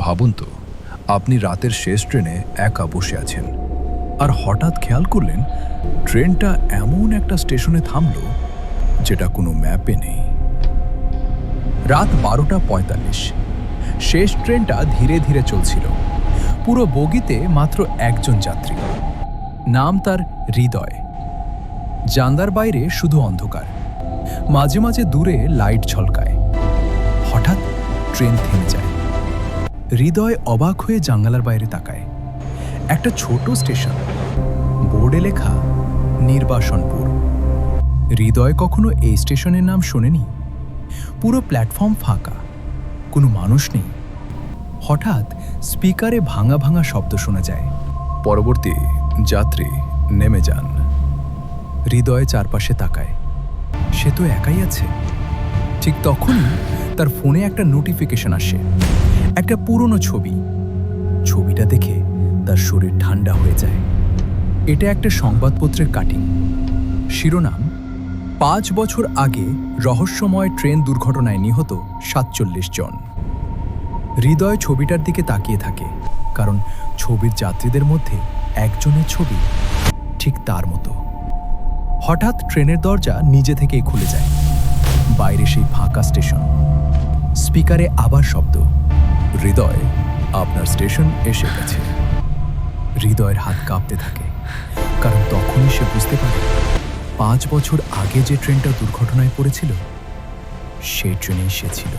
ভাবুন তো, আপনি রাতের শেষ ট্রেনে একা বসে আছেন, আর হঠাৎ খেয়াল করলেন ট্রেনটা এমন একটা স্টেশনে থামলো যেটা কোনো ম্যাপে নেই। রাত 12:45। শেষ ট্রেনটা ধীরে ধীরে চলছিল। পুরো বগিতে মাত্র একজন যাত্রী, নাম তার হৃদয়। জানলার বাইরে শুধু অন্ধকার, মাঝে মাঝে দূরে লাইট ঝলকায়। হঠাৎ ট্রেন থেমে যায়। হৃদয় অবাক হয়ে জানালার বাইরে তাকায়। একটা ছোট স্টেশন, বোর্ডে লেখা নির্বাসনপুর। হৃদয় কখনো এই স্টেশনের নাম শোনেনি। পুরো প্ল্যাটফর্ম ফাঁকা, কোনো মানুষ নেই। হঠাৎ স্পিকারে ভাঙা ভাঙা শব্দ শোনা যায়, পরবর্তী যাত্রী নেমে যান। হৃদয় চারপাশে তাকায়, সে তো একাই আছে। ঠিক তখনই তার ফোনে একটা নোটিফিকেশন আসে, একটা পুরনো ছবি। ছবিটা দেখে তার শরীর ঠান্ডা হয়ে যায়। এটা একটা সংবাদপত্রের কাটিং। শিরোনাম: 5 বছর আগে রহস্যময় ট্রেন দুর্ঘটনায় নিহত 47 জন। হৃদয় ছবিটার দিকে তাকিয়ে থাকে, কারণ ছবির যাত্রীদের মধ্যে একজনের ছবি ঠিক তার মতো। হঠাৎ ট্রেনের দরজা নিজে থেকেই খুলে যায়। বাইরে সেই ফাঁকা স্টেশন। স্পিকারে আবার শব্দ, হৃদয়, আপনার স্টেশন এসে গেছে। হৃদয়ের হাত কাঁপতে থাকে, কারণ তখনই সে বুঝতে পারে 5 বছর আগে যে ট্রেনটা দুর্ঘটনায় পড়েছিল, সেই ট্রেনেই সে ছিল।